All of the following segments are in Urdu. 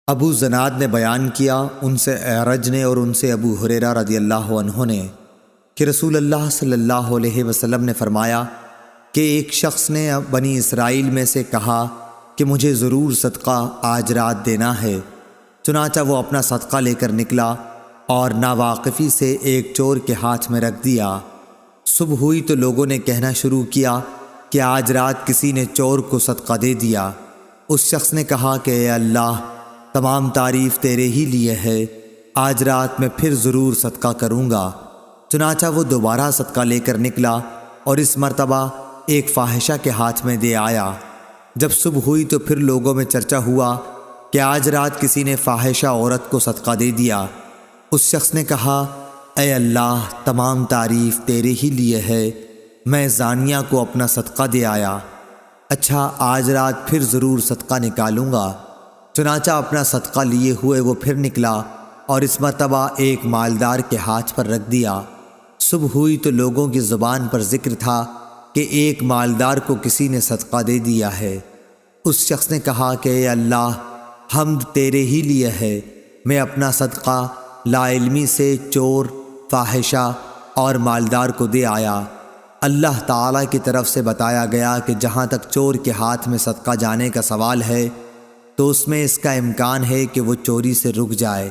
ابو زناد نے بیان کیا ان سے اعرج نے اور ان سے ابو ہریرہ رضی اللہ عنہ نے کہ رسول اللہ صلی اللہ علیہ وسلم نے فرمایا کہ ایک شخص نے بنی اسرائیل میں سے کہا کہ مجھے ضرور صدقہ آج رات دینا ہے۔ چنانچہ وہ اپنا صدقہ لے کر نکلا اور ناواقفی سے ایک چور کے ہاتھ میں رکھ دیا۔ صبح ہوئی تو لوگوں نے کہنا شروع کیا کہ آج رات کسی نے چور کو صدقہ دے دیا۔ اس شخص نے کہا کہ اے اللہ، تمام تعریف تیرے ہی لیے ہے، آج رات میں پھر ضرور صدقہ کروں گا۔ چنانچہ وہ دوبارہ صدقہ لے کر نکلا اور اس مرتبہ ایک فاحشہ کے ہاتھ میں دے آیا۔ جب صبح ہوئی تو پھر لوگوں میں چرچا ہوا کہ آج رات کسی نے فاحشہ عورت کو صدقہ دے دیا۔ اس شخص نے کہا اے اللہ، تمام تعریف تیرے ہی لیے ہے، میں زانیہ کو اپنا صدقہ دے آیا۔ اچھا، آج رات پھر ضرور صدقہ نکالوں گا۔ چنانچہ اپنا صدقہ لیے ہوئے وہ پھر نکلا اور اس مرتبہ ایک مالدار کے ہاتھ پر رکھ دیا۔ صبح ہوئی تو لوگوں کی زبان پر ذکر تھا کہ ایک مالدار کو کسی نے صدقہ دے دیا ہے۔ اس شخص نے کہا کہ اے اللہ، حمد تیرے ہی لیے ہے، میں اپنا صدقہ لا علمی سے چور، فاحشہ اور مالدار کو دے آیا۔ اللہ تعالیٰ کی طرف سے بتایا گیا کہ جہاں تک چور کے ہاتھ میں صدقہ جانے کا سوال ہے تو اس میں اس کا امکان ہے کہ وہ چوری سے رک جائے۔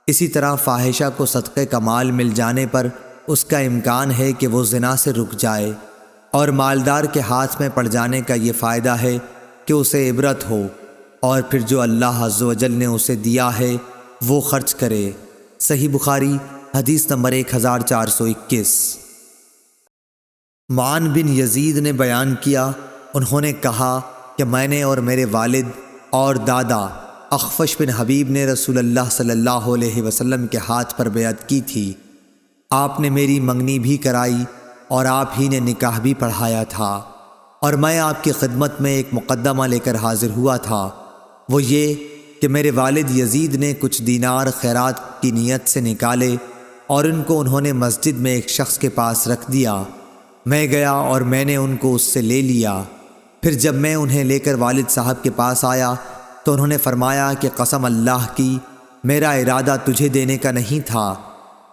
اسی طرح فاحشہ کو صدقے کا مال مل جانے پر اس کا امکان ہے کہ وہ زنا سے رک جائے، اور مالدار کے ہاتھ میں پڑ جانے کا یہ فائدہ ہے کہ اسے عبرت ہو، اور پھر جو اللہ عز و جل نے اسے دیا ہے وہ خرچ کرے۔ صحیح بخاری حدیث نمبر 1421۔ معن بن یزید نے بیان کیا، انہوں نے کہا کہ میں نے اور میرے والد اور دادا اخفش بن حبیب نے رسول اللہ صلی اللہ علیہ وسلم کے ہاتھ پر بیعت کی تھی۔ آپ نے میری منگنی بھی کرائی اور آپ ہی نے نکاح بھی پڑھایا تھا، اور میں آپ کی خدمت میں ایک مقدمہ لے کر حاضر ہوا تھا، وہ یہ کہ میرے والد یزید نے کچھ دینار خیرات کی نیت سے نکالے اور ان کو انہوں نے مسجد میں ایک شخص کے پاس رکھ دیا۔ میں گیا اور میں نے ان کو اس سے لے لیا۔ پھر جب میں انہیں لے کر والد صاحب کے پاس آیا تو انہوں نے فرمایا کہ قسم اللہ کی، میرا ارادہ تجھے دینے کا نہیں تھا۔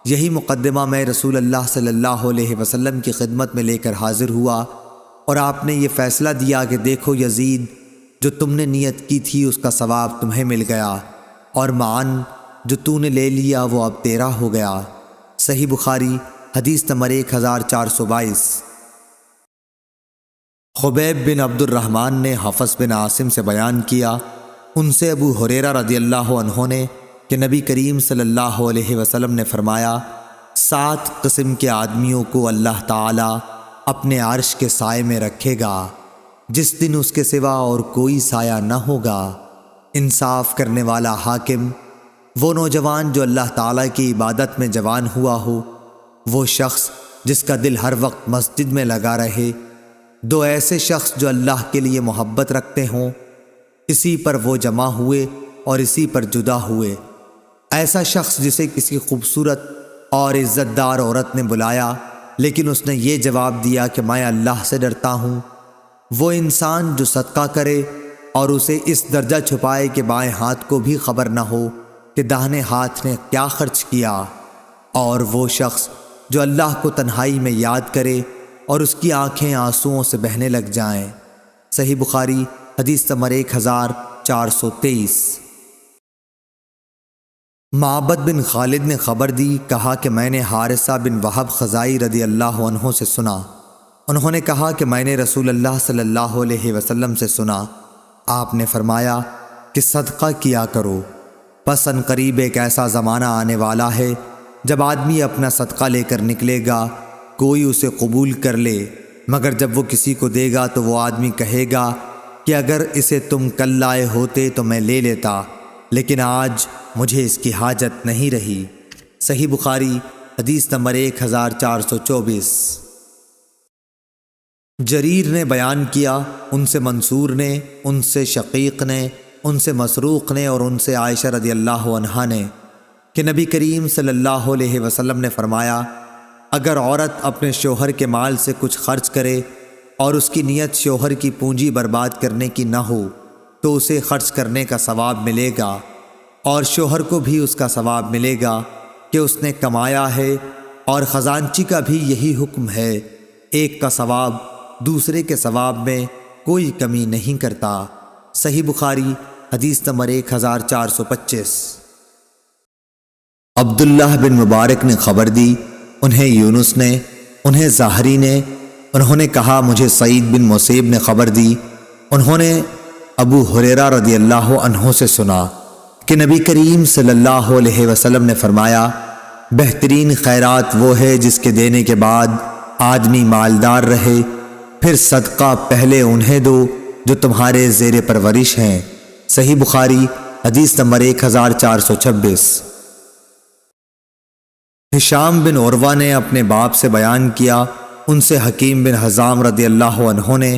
یہی مقدمہ میں رسول اللہ صلی اللہ علیہ وسلم کی خدمت میں لے کر حاضر ہوا، اور آپ نے یہ فیصلہ دیا کہ دیکھو یزید، جو تم نے نیت کی تھی اس کا ثواب تمہیں مل گیا، اور معن جو تو نے لے لیا وہ اب تیرا ہو گیا۔ صحیح بخاری حدیث نمبر 1422۔ خبیب بن عبد الرحمن نے حفص بن عاصم سے بیان کیا، ان سے ابو ہریرہ رضی اللہ عنہ نے کہ نبی کریم صلی اللہ علیہ وسلم نے فرمایا، 7 قسم کے آدمیوں کو اللہ تعالی اپنے عرش کے سائے میں رکھے گا جس دن اس کے سوا اور کوئی سایہ نہ ہوگا۔ انصاف کرنے والا حاکم، وہ نوجوان جو اللہ تعالیٰ کی عبادت میں جوان ہوا ہو، وہ شخص جس کا دل ہر وقت مسجد میں لگا رہے، 2 ایسے شخص جو اللہ کے لیے محبت رکھتے ہوں، اسی پر وہ جمع ہوئے اور اسی پر جدا ہوئے۔ ایسا شخص جسے کسی خوبصورت اور عزت دار عورت نے بلایا لیکن اس نے یہ جواب دیا کہ میں اللہ سے ڈرتا ہوں۔ وہ انسان جو صدقہ کرے اور اسے اس درجہ چھپائے کہ بائیں ہاتھ کو بھی خبر نہ ہو کہ داہنے ہاتھ نے کیا خرچ کیا۔ اور وہ شخص جو اللہ کو تنہائی میں یاد کرے اور اس کی آنکھیں آنسوؤں سے بہنے لگ جائیں۔ صحیح بخاری حدیث نمبر 1423۔ معبد بن خالد نے خبر دی، کہا کہ میں نے حارثہ بن وہب خزائی رضی اللہ عنہ سے سنا، انہوں نے کہا کہ میں نے رسول اللہ صلی اللہ علیہ وسلم سے سنا، آپ نے فرمایا کہ صدقہ کیا کرو، پس ان قریب ایک ایسا زمانہ آنے والا ہے جب آدمی اپنا صدقہ لے کر نکلے گا، کوئی اسے قبول کر لے، مگر جب وہ کسی کو دے گا تو وہ آدمی کہے گا کہ اگر اسے تم کل لائے ہوتے تو میں لے لیتا، لیکن آج مجھے اس کی حاجت نہیں رہی۔ صحیح بخاری حدیث نمبر 1424۔ جریر نے بیان کیا، ان سے منصور نے، ان سے شقیق نے، ان سے مسروق نے اور ان سے عائشہ رضی اللہ عنہا نے کہ نبی کریم صلی اللہ علیہ وسلم نے فرمایا، اگر عورت اپنے شوہر کے مال سے کچھ خرچ کرے اور اس کی نیت شوہر کی پونجی برباد کرنے کی نہ ہو تو اسے خرچ کرنے کا ثواب ملے گا، اور شوہر کو بھی اس کا ثواب ملے گا کہ اس نے کمایا ہے، اور خزانچی کا بھی یہی حکم ہے، ایک کا ثواب دوسرے کے ثواب میں کوئی کمی نہیں کرتا۔ صحیح بخاری حدیث نمبر 1425۔ عبداللہ بن مبارک نے خبر دی، انہیں یونس نے، انہیں زہری نے، انہوں نے کہا مجھے سعید بن مسیب نے خبر دی، انہوں نے ابو ہریرہ رضی اللہ عنہ سے سنا کہ نبی کریم صلی اللہ علیہ وسلم نے فرمایا، بہترین خیرات وہ ہے جس کے دینے کے بعد آدمی مالدار رہے، پھر صدقہ پہلے انہیں دو جو تمہارے زیر پرورش ہیں۔ صحیح بخاری حدیث نمبر 1426۔ ہشام بن عروہ نے اپنے باپ سے بیان کیا، ان سے حکیم بن حزام رضی اللہ عنہ نے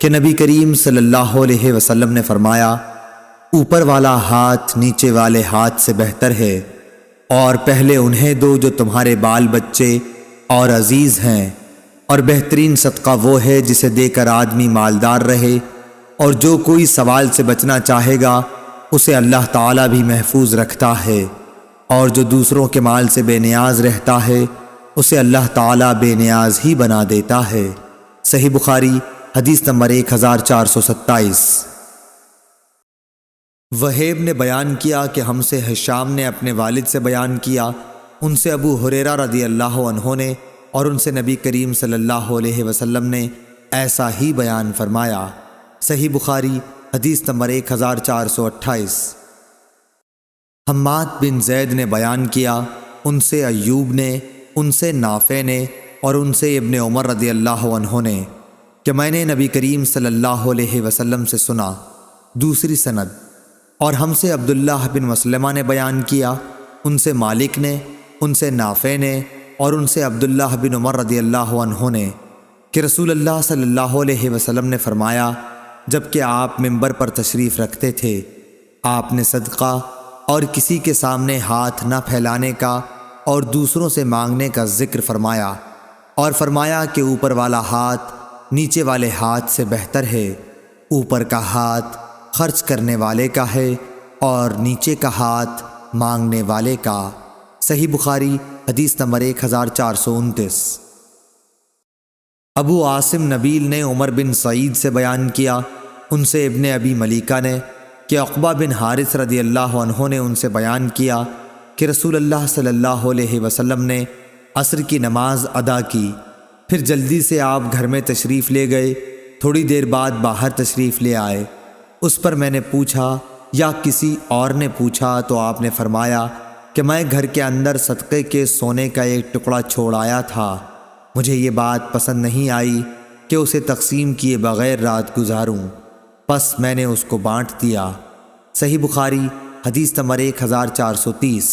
کہ نبی کریم صلی اللہ علیہ وسلم نے فرمایا، اوپر والا ہاتھ نیچے والے ہاتھ سے بہتر ہے، اور پہلے انہیں دو جو تمہارے بال بچے اور عزیز ہیں، اور بہترین صدقہ وہ ہے جسے دے کر آدمی مالدار رہے، اور جو کوئی سوال سے بچنا چاہے گا اسے اللہ تعالیٰ بھی محفوظ رکھتا ہے، اور جو دوسروں کے مال سے بے نیاز رہتا ہے اسے اللہ تعالیٰ بے نیاز ہی بنا دیتا ہے۔ صحیح بخاری حدیث نمبر 1427۔ وہیب نے بیان کیا کہ ہم سے ہشام نے اپنے والد سے بیان کیا، ان سے ابو ہریرہ رضی اللہ عنہ نے، اور ان سے نبی کریم صلی اللہ علیہ وسلم نے ایسا ہی بیان فرمایا۔ صحیح بخاری حدیث نمبر 1428۔ حماد بن زید نے بیان کیا، ان سے ایوب نے، ان سے نافع نے، اور ان سے ابن عمر رضی اللہ عنہ نے کہ میں نے نبی کریم صلی اللہ علیہ وسلم سے سنا۔ دوسری سند۔ اور ہم سے عبداللہ بن مسلمہ نے بیان کیا، ان سے مالک نے، ان سے نافع نے، اور ان سے عبداللہ بن عمر رضی اللہ عنہ نے کہ رسول اللہ صلی اللہ علیہ وسلم نے فرمایا، جب کہ آپ منبر پر تشریف رکھتے تھے، آپ نے صدقہ اور کسی کے سامنے ہاتھ نہ پھیلانے کا اور دوسروں سے مانگنے کا ذکر فرمایا، اور فرمایا کہ اوپر والا ہاتھ نیچے والے ہاتھ سے بہتر ہے، اوپر کا ہاتھ خرچ کرنے والے کا ہے اور نیچے کا ہاتھ مانگنے والے کا۔ صحیح بخاری حدیث نمبر 1429۔ ابو عاصم نبیل نے عمر بن سعید سے بیان کیا، ان سے ابن ابی ملیکہ نے کہ عقبہ بن حارث رضی اللہ عنہ نے ان سے بیان کیا کہ رسول اللہ صلی اللہ علیہ وسلم نے عصر کی نماز ادا کی، پھر جلدی سے آپ گھر میں تشریف لے گئے، تھوڑی دیر بعد باہر تشریف لے آئے۔ اس پر میں نے پوچھا یا کسی اور نے پوچھا تو آپ نے فرمایا کہ میں گھر کے اندر صدقے کے سونے کا ایک ٹکڑا چھوڑ آیا تھا، مجھے یہ بات پسند نہیں آئی کہ اسے تقسیم کیے بغیر رات گزاروں، پس میں نے اس کو بانٹ دیا۔ صحیح بخاری حدیث نمبر 1430۔